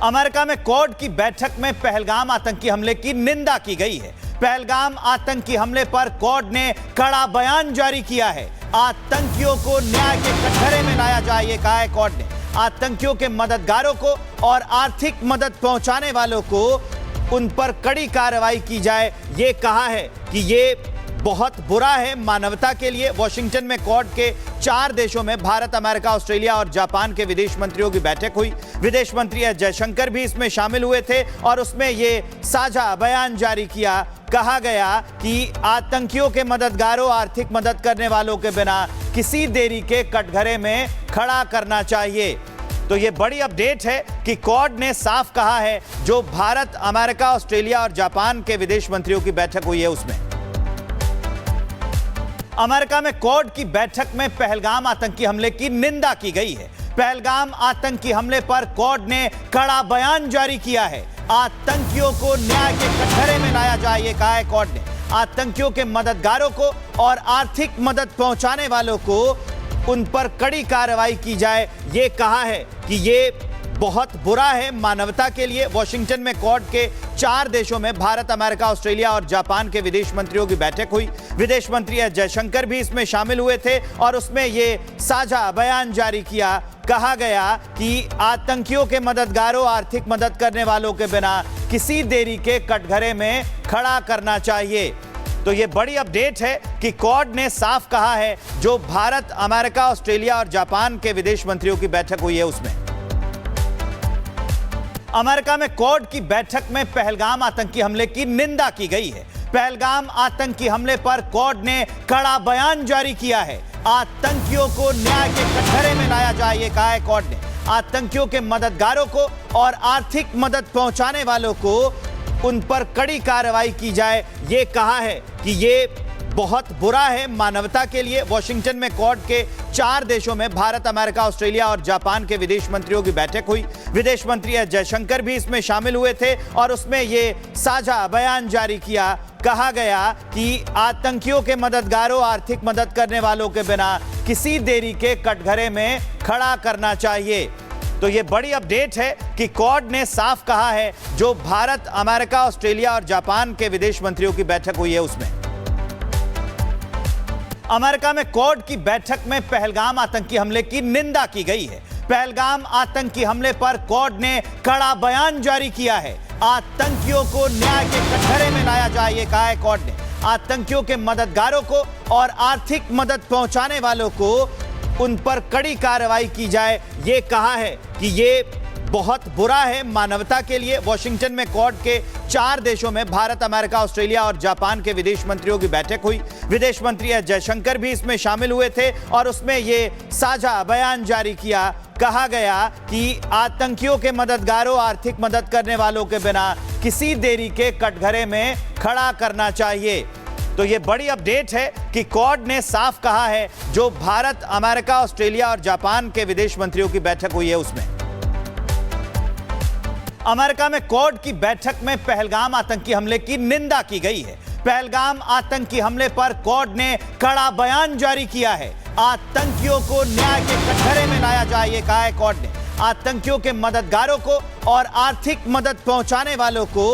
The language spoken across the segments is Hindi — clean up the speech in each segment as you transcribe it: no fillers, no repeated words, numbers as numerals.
अमेरिका में क्वाड की बैठक में पहलगाम आतंकी हमले की निंदा की गई है। पहलगाम आतंकी हमले पर क्वाड ने कड़ा बयान जारी किया है। आतंकियों को न्याय के कटघरे में लाया जाए, ये कहा है क्वाड ने। आतंकियों के मददगारों को और आर्थिक मदद पहुंचाने वालों को उन पर कड़ी कार्रवाई की जाए, ये कहा है कि ये बहुत बुरा है मानवता के लिए। वॉशिंगटन में क्वाड के 4 देशों में भारत, अमेरिका, ऑस्ट्रेलिया और जापान के विदेश मंत्रियों की बैठक हुई। विदेश मंत्री एस जयशंकर भी इसमें शामिल हुए थे और उसमें ये साझा बयान जारी किया। कहा गया कि आतंकियों के मददगारों, आर्थिक मदद करने वालों के बिना किसी देरी के कटघरे में खड़ा करना चाहिए। तो ये बड़ी अपडेट है कि क्वाड ने साफ कहा है, जो भारत, अमेरिका, ऑस्ट्रेलिया और जापान के विदेश मंत्रियों की बैठक हुई है उसमें। अमेरिका में क्वाड की बैठक में पहलगाम आतंकी हमले की निंदा की गई है। पहलगाम आतंकी हमले पर क्वाड ने कड़ा बयान जारी किया है। आतंकियों को न्याय के कटघरे में लाया जाए, ये कहा है क्वाड ने। आतंकियों के मददगारों को और आर्थिक मदद पहुंचाने वालों को उन पर कड़ी कार्रवाई की जाए, ये कहा है कि ये बहुत बुरा है मानवता के लिए। वॉशिंगटन में क्वाड के 4 देशों में भारत, अमेरिका, ऑस्ट्रेलिया और जापान के विदेश मंत्रियों की बैठक हुई। विदेश मंत्री एस जयशंकर भी इसमें शामिल हुए थे और उसमें ये साझा बयान जारी किया। कहा गया कि आतंकियों के मददगारों, आर्थिक मदद करने वालों के बिना किसी देरी के कटघरे में खड़ा करना चाहिए। तो ये बड़ी अपडेट है कि क्वाड ने साफ कहा है, जो भारत, अमेरिका, ऑस्ट्रेलिया और जापान के विदेश मंत्रियों की बैठक हुई है उसमें। अमेरिका में क्वाड की बैठक में पहलगाम आतंकी हमले की निंदा की गई है। पहलगाम आतंकी हमले पर क्वाड ने कड़ा बयान जारी किया है। आतंकियों को न्याय के कटघरे में लाया जाए, ये कहा है क्वाड ने। आतंकियों के मददगारों को और आर्थिक मदद पहुंचाने वालों को उन पर कड़ी कार्रवाई की जाए, ये कहा है कि ये बहुत बुरा है मानवता के लिए। वॉशिंगटन में क्वाड के 4 देशों में भारत, अमेरिका, ऑस्ट्रेलिया और जापान के विदेश मंत्रियों की बैठक हुई। विदेश मंत्री एस जयशंकर भी इसमें शामिल हुए थे और उसमें ये साझा बयान जारी किया। कहा गया कि आतंकियों के मददगारों, आर्थिक मदद करने वालों के बिना किसी देरी के कटघरे में खड़ा करना चाहिए। तो ये बड़ी अपडेट है कि क्वाड ने साफ कहा है, जो भारत, अमेरिका, ऑस्ट्रेलिया और जापान के विदेश मंत्रियों की बैठक हुई है उसमें। अमेरिका में क्वाड की बैठक में पहलगाम आतंकी हमले की निंदा की गई है। पहलगाम आतंकी हमले पर क्वाड ने कड़ा बयान जारी किया है। आतंकियों को न्याय के कटघरे में लाया जाए, ये कहा है क्वाड ने। आतंकियों के मददगारों को और आर्थिक मदद पहुंचाने वालों को उन पर कड़ी कार्रवाई की जाए, ये कहा है कि ये बहुत बुरा है मानवता के लिए। वॉशिंगटन में क्वाड के 4 देशों में भारत, अमेरिका, ऑस्ट्रेलिया और जापान के विदेश मंत्रियों की बैठक हुई। विदेश मंत्री एस जयशंकर भी इसमें शामिल हुए थे और उसमें ये साझा बयान जारी किया। कहा गया कि आतंकियों के मददगारों, आर्थिक मदद करने वालों के बिना किसी देरी के कटघरे में खड़ा करना चाहिए। तो ये बड़ी अपडेट है कि क्वाड ने साफ कहा है, जो भारत, अमेरिका, ऑस्ट्रेलिया और जापान के विदेश मंत्रियों की बैठक हुई है उसमें। अमेरिका में क्वाड की बैठक में पहलगाम आतंकी हमले की निंदा की गई है। पहलगाम आतंकी हमले पर क्वाड ने कड़ा बयान जारी किया है। आतंकियों को न्याय के कटघरे में लाया जाए, ये कहा है क्वाड ने। आतंकियों के मददगारों को और आर्थिक मदद पहुंचाने वालों को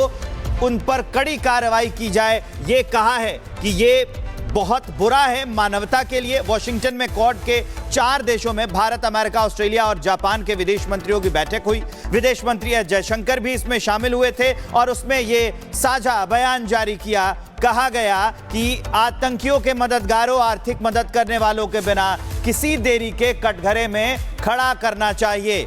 उन पर कड़ी कार्रवाई की जाए, ये कहा है कि ये बहुत बुरा है मानवता के लिए। वॉशिंगटन में क्वाड के 4 देशों में भारत, अमेरिका, ऑस्ट्रेलिया और जापान के विदेश मंत्रियों की बैठक हुई। विदेश मंत्री एस जयशंकर भी इसमें शामिल हुए थे और उसमें ये साझा बयान जारी किया। कहा गया कि आतंकियों के मददगारों, आर्थिक मदद करने वालों के बिना किसी देरी के कटघरे में खड़ा करना चाहिए।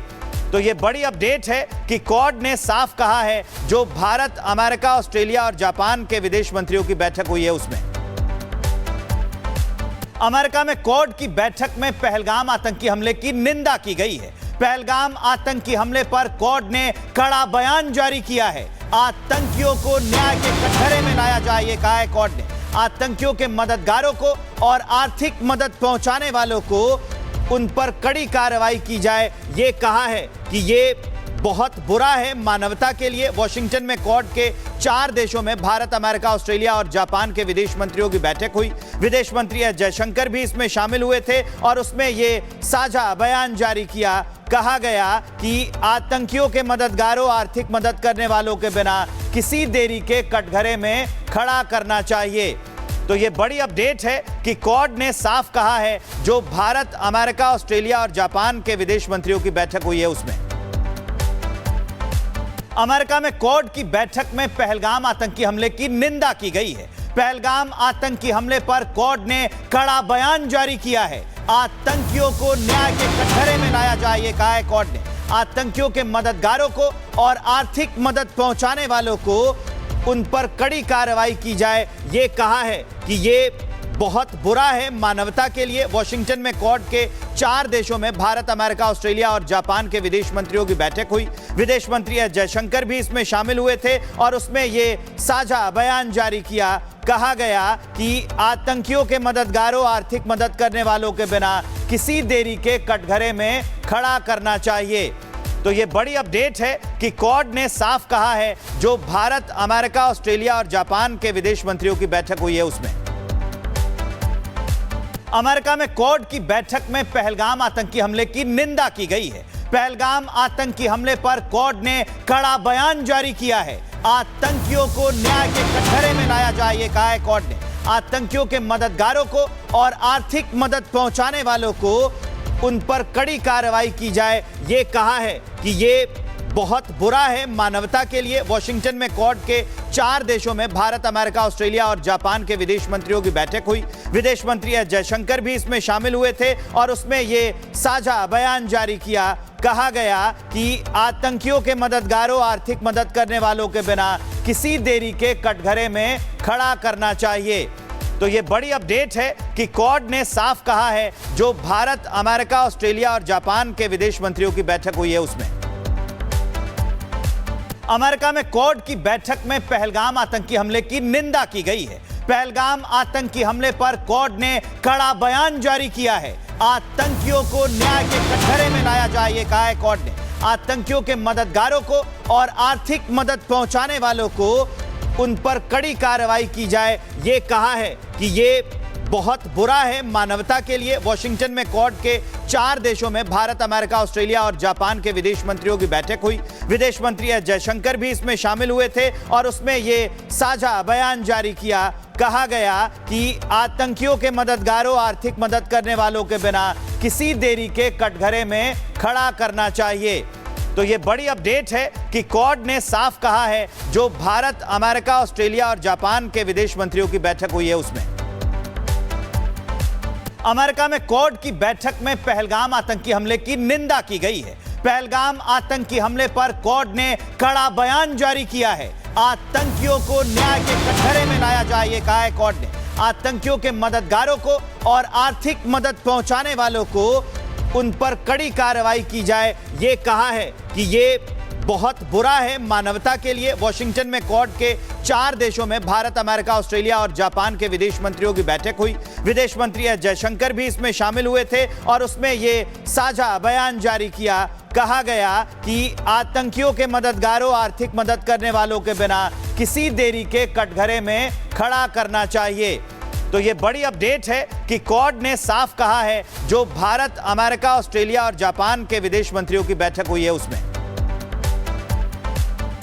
तो ये बड़ी अपडेट है कि क्वाड ने साफ कहा है, जो भारत, अमेरिका, ऑस्ट्रेलिया और जापान के विदेश मंत्रियों की बैठक हुई है उसमें। अमेरिका में क्वाड की बैठक में पहलगाम आतंकी हमले की निंदा की गई है। पहलगाम आतंकी हमले पर क्वाड ने कड़ा बयान जारी किया है। आतंकियों को न्याय के कटघरे में लाया जाए, ये कहा है क्वाड ने। आतंकियों के मददगारों को और आर्थिक मदद पहुंचाने वालों को उन पर कड़ी कार्रवाई की जाए, ये कहा है कि ये बहुत बुरा है मानवता के लिए। वॉशिंगटन में क्वाड के 4 देशों में भारत, अमेरिका, ऑस्ट्रेलिया और जापान के विदेश मंत्रियों की बैठक हुई। विदेश मंत्री एस जयशंकर भी इसमें शामिल हुए थे और उसमें ये साझा बयान जारी किया। कहा गया कि आतंकियों के मददगारों, आर्थिक मदद करने वालों के बिना किसी देरी के कटघरे में खड़ा करना चाहिए। तो ये बड़ी अपडेट है कि क्वाड ने साफ कहा है, जो भारत, अमेरिका, ऑस्ट्रेलिया और जापान के विदेश मंत्रियों की बैठक हुई है उसमें। अमेरिका में क्वाड की बैठक में पहलगाम आतंकी हमले की निंदा की गई है। पहलगाम आतंकी हमले पर क्वाड ने कड़ा बयान जारी किया है। आतंकियों को न्याय के कटघरे में लाया जाए, ये कहा है क्वाड ने। आतंकियों के मददगारों को और आर्थिक मदद पहुंचाने वालों को उन पर कड़ी कार्रवाई की जाए, ये कहा है कि ये बहुत बुरा है मानवता के लिए। वॉशिंगटन में क्वाड के 4 देशों में भारत, अमेरिका, ऑस्ट्रेलिया और जापान के विदेश मंत्रियों की बैठक हुई। विदेश मंत्री एस जयशंकर भी इसमें शामिल हुए थे और उसमें ये साझा बयान जारी किया। कहा गया कि आतंकियों के मददगारों, आर्थिक मदद करने वालों के बिना किसी देरी के कटघरे में खड़ा करना चाहिए। तो ये बड़ी अपडेट है कि क्वाड ने साफ कहा है, जो भारत, अमेरिका, ऑस्ट्रेलिया और जापान के विदेश मंत्रियों की बैठक हुई है उसमें। अमेरिका में क्वाड की बैठक में पहलगाम आतंकी हमले की निंदा की गई है। पहलगाम आतंकी हमले पर क्वाड ने कड़ा बयान जारी किया है। आतंकियों को न्याय के कटघरे में लाया जाए, ये कहा है क्वाड ने। आतंकियों के मददगारों को और आर्थिक मदद पहुंचाने वालों को उन पर कड़ी कार्रवाई की जाए, ये कहा है कि ये बहुत बुरा है मानवता के लिए। वॉशिंगटन में क्वाड के 4 देशों में भारत, अमेरिका, ऑस्ट्रेलिया और जापान के विदेश मंत्रियों की बैठक हुई। विदेश मंत्री एस जयशंकर भी इसमें शामिल हुए थे और उसमें ये साझा बयान जारी किया। कहा गया कि आतंकियों के मददगारों, आर्थिक मदद करने वालों के बिना किसी देरी के कटघरे में खड़ा करना चाहिए। तो ये बड़ी अपडेट है कि क्वाड ने साफ कहा है, जो भारत, अमेरिका, ऑस्ट्रेलिया और जापान के विदेश मंत्रियों की बैठक हुई है उसमें। अमेरिका में क्वाड की बैठक में पहलगाम आतंकी हमले की निंदा की गई है। पहलगाम आतंकी हमले पर क्वाड ने कड़ा बयान जारी किया है। आतंकियों को न्याय के कटघरे में लाया जाए, ये कहा है क्वाड ने। आतंकियों के मददगारों को और आर्थिक मदद पहुंचाने वालों को उन पर कड़ी कार्रवाई की जाए, ये कहा है कि ये बहुत बुरा है मानवता के लिए। वॉशिंगटन में क्वाड के 4 देशों में भारत, अमेरिका, ऑस्ट्रेलिया और जापान के विदेश मंत्रियों की बैठक हुई। विदेश मंत्री एस जयशंकर भी इसमें शामिल हुए थे और उसमें ये साझा बयान जारी किया। कहा गया कि आतंकियों के मददगारों, आर्थिक मदद करने वालों के बिना किसी देरी के कटघरे में खड़ा करना चाहिए। तो ये बड़ी अपडेट है कि क्वाड ने साफ कहा है, जो भारत, अमेरिका, ऑस्ट्रेलिया और जापान के विदेश मंत्रियों की बैठक हुई है उसमें। अमेरिका में क्वाड की बैठक में पहलगाम आतंकी हमले की निंदा की गई है। पहलगाम आतंकी हमले पर क्वाड ने कड़ा बयान जारी किया है। आतंकियों को न्याय के कटघरे में लाया जाए, ये कहा है क्वाड ने। आतंकियों के मददगारों को और आर्थिक मदद पहुंचाने वालों को उन पर कड़ी कार्रवाई की जाए, ये कहा है कि ये बहुत बुरा है मानवता के लिए। वॉशिंगटन में क्वाड के 4 देशों में भारत, अमेरिका, ऑस्ट्रेलिया और जापान के विदेश मंत्रियों की बैठक हुई। विदेश मंत्री एस जयशंकर भी इसमें शामिल हुए थे और उसमें ये साझा बयान जारी किया। कहा गया कि आतंकियों के मददगारों, आर्थिक मदद करने वालों के बिना किसी देरी के कटघरे में खड़ा करना चाहिए। तो ये बड़ी अपडेट है कि क्वाड ने साफ कहा है, जो भारत, अमेरिका, ऑस्ट्रेलिया और जापान के विदेश मंत्रियों की बैठक हुई है उसमें।